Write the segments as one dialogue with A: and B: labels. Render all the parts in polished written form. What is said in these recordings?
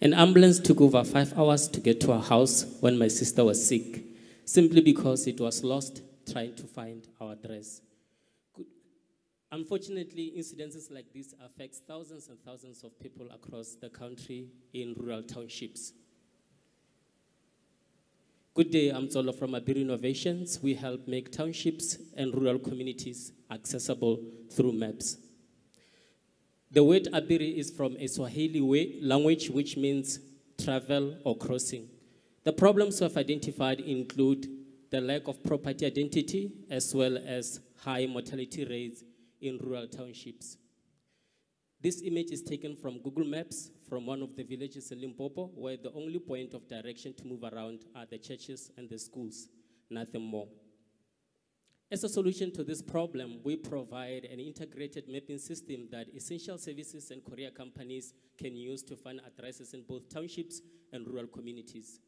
A: An ambulance took over 5 hours to get to our house when my sister was sick, simply because it was lost trying to find our address. Unfortunately, incidences like this affect thousands and thousands of people across the country in rural townships. Good day, I'm Zolo from Abiri Innovations. We help make townships and rural communities accessible through maps. The word Abiri is from a Swahili language, which means travel or crossing. The problems we've identified include the lack of property identity, as well as high mortality rates in rural townships. This image is taken from Google Maps from one of the villages in Limpopo, where the only point of direction to move around are the churches and the schools, nothing more. As a solution to this problem, we provide an integrated mapping system that essential services and courier companies can use to find addresses in both townships and rural communities.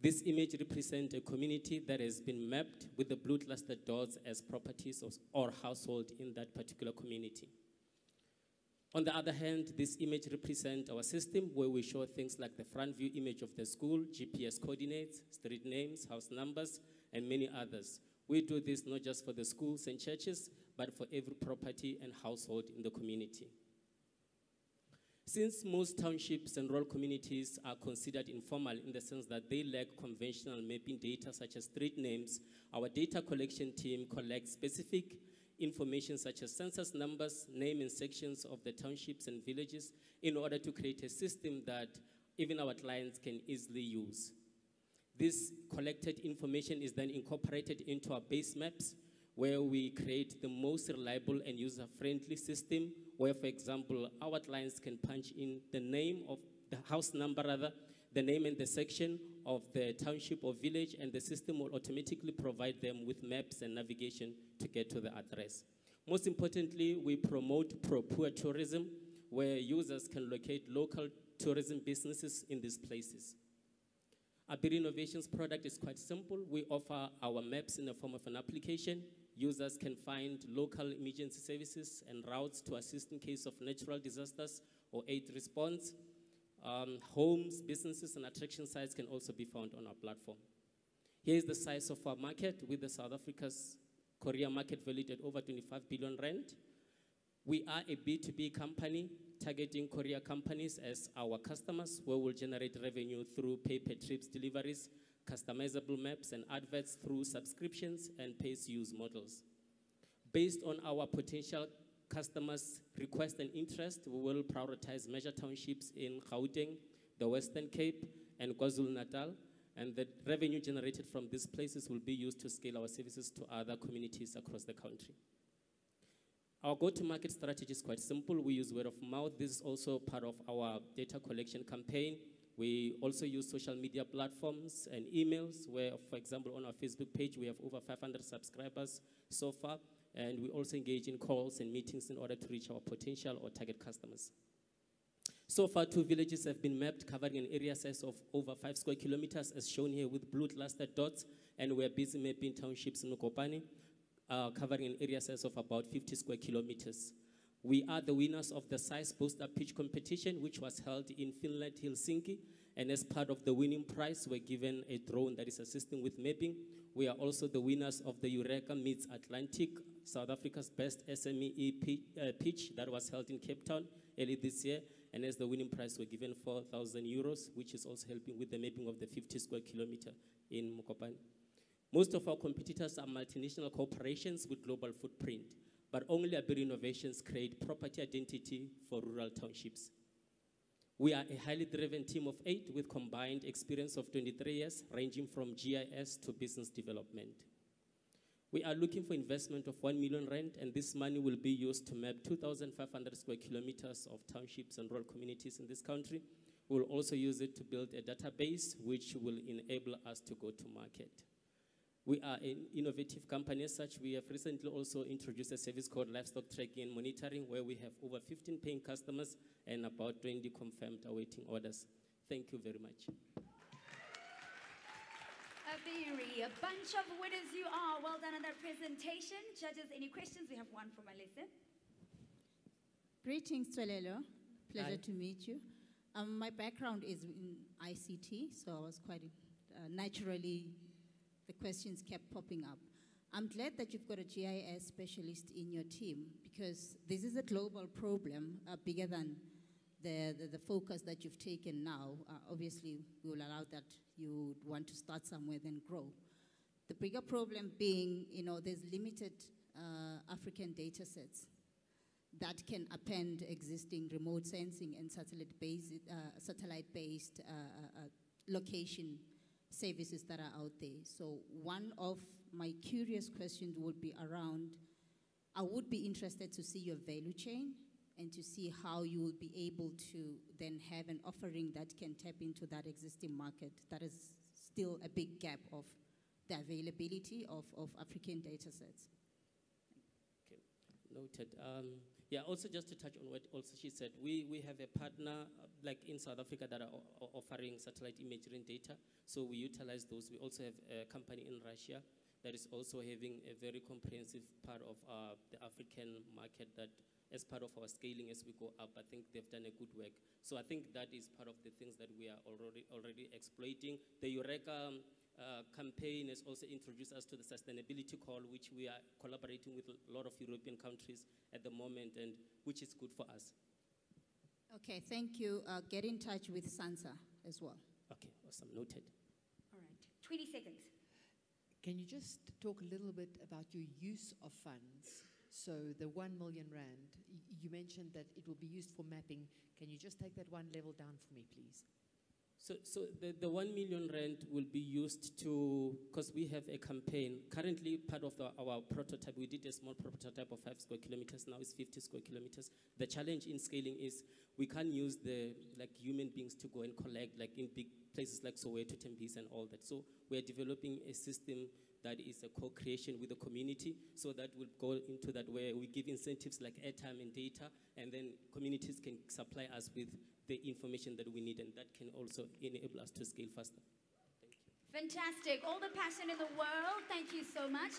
A: This image represents a community that has been mapped with the blue clustered dots as properties or household in that particular community. On the other hand, this image represents our system where we show things like the front view image of the school, GPS coordinates, street names, house numbers, and many others. We do this not just for the schools and churches, but for every property and household in the community. Since most townships and rural communities are considered informal in the sense that they lack conventional mapping data such as street names, our data collection team collects specific information such as census numbers, name and sections of the townships and villages in order to create a system that even our clients can easily use. This collected information is then incorporated into our base maps, where we create the most reliable and user-friendly system, where, for example, our clients can punch in the name of the house number, the name and the section of the township or village, and the system will automatically provide them with maps and navigation to get to the address. Most importantly, we promote pro-poor tourism, where users can locate local tourism businesses in these places. Abiri Innovations product is quite simple. We offer our maps in the form of an application. Users can find local emergency services and routes to assist in case of natural disasters or aid response. Homes, businesses, and attraction sites can also be found on our platform. Here is the size of our market, with the South Africa's courier market valued at over 25 billion rand. We are a B2B company targeting courier companies as our customers, where we'll generate revenue through pay-per-trips deliveries, customizable maps and adverts through subscriptions and pay-as-use models. Based on our potential customers' request and interest, we will prioritize major townships in Gauteng, the Western Cape, and KwaZulu-Natal, and the revenue generated from these places will be used to scale our services to other communities across the country. Our go-to-market strategy is quite simple. We use word of mouth. This is also part of our data collection campaign. We also use social media platforms and emails where, for example, on our Facebook page, we have over 500 subscribers so far. And we also engage in calls and meetings in order to reach our potential or target customers. So far, 2 villages have been mapped, covering an area size of over 5 square kilometers, as shown here with blue clustered dots. And we are busy mapping townships in Mokopane, covering an area size of about 50 square kilometers. We are the winners of the Size Booster Pitch competition, which was held in Finland, Helsinki. And as part of the winning prize, we're given a drone that is assisting with mapping. We are also the winners of the Eureka Meets Atlantic, South Africa's best SME pitch that was held in Cape Town early this year. And as the winning prize, we're given 4,000 euros, which is also helping with the mapping of the 50 square kilometer in Mokopane. Most of our competitors are multinational corporations with global footprint, but only Abiri Innovations create property identity for rural townships. We are a highly driven team of 8 with combined experience of 23 years, ranging from GIS to business development. We are looking for investment of 1 million rand, and this money will be used to map 2,500 square kilometers of townships and rural communities in this country. We will also use it to build a database which will enable us to go to market. We are an innovative company as such. We have recently also introduced a service called livestock tracking and monitoring, where we have over 15 paying customers and about 20 confirmed awaiting orders. Thank you very much.
B: Abiri, a bunch of winners you are. Well done on that presentation. Judges, any questions? We have one from Alisa.
C: Greetings, Twelelo. Pleasure
A: Hi.
C: to meet you. My background is in ICT, so I was quite naturally, the questions kept popping up. I'm glad that you've got a GIS specialist in your team because this is a global problem bigger than the focus that you've taken now. Obviously, we will allow that you want to start somewhere, then grow. The bigger problem being, there's limited African data sets that can append existing remote sensing and satellite-based location services that are out there. So one of my curious questions would be around, I would be interested to see your value chain and to see how you will be able to then have an offering that can tap into that existing market. That is still a big gap of the availability of African data sets.
A: Okay, noted. Yeah, also just to touch on what also she said, we have a partner like in South Africa that are offering satellite imagery and data, so we utilize those. We also have a company in Russia that is also having a very comprehensive part of the African market that as part of our scaling as we go up, I think they've done a good work. So I think that is part of the things that we are already exploiting. The Eureka campaign has also introduced us to the sustainability call, which we are collaborating with a lot of European countries at the moment, and which is good for us.
C: Okay, thank you. Get in touch with Sansa as well.
A: Okay, awesome, noted.
B: All right, 20 seconds.
D: Can you just talk a little bit about your use of funds? So the 1 million rand, you mentioned that it will be used for mapping. Can you just take that one level down for me, please?
A: So the 1 million rand will be used to, because we have a campaign. Currently, part of our prototype, we did a small prototype of 5 square kilometers, now it's 50 square kilometers. The challenge in scaling is we can't use human beings to go and collect, like in big places like Soweto, Tembisa and all that. So we're developing a system that is a co-creation with the community, so that will go into that where we give incentives like airtime and data, and then communities can supply us with the information that we need, and that can also enable us to scale faster. Thank you.
B: Fantastic. All the passion in the world. Thank you so much.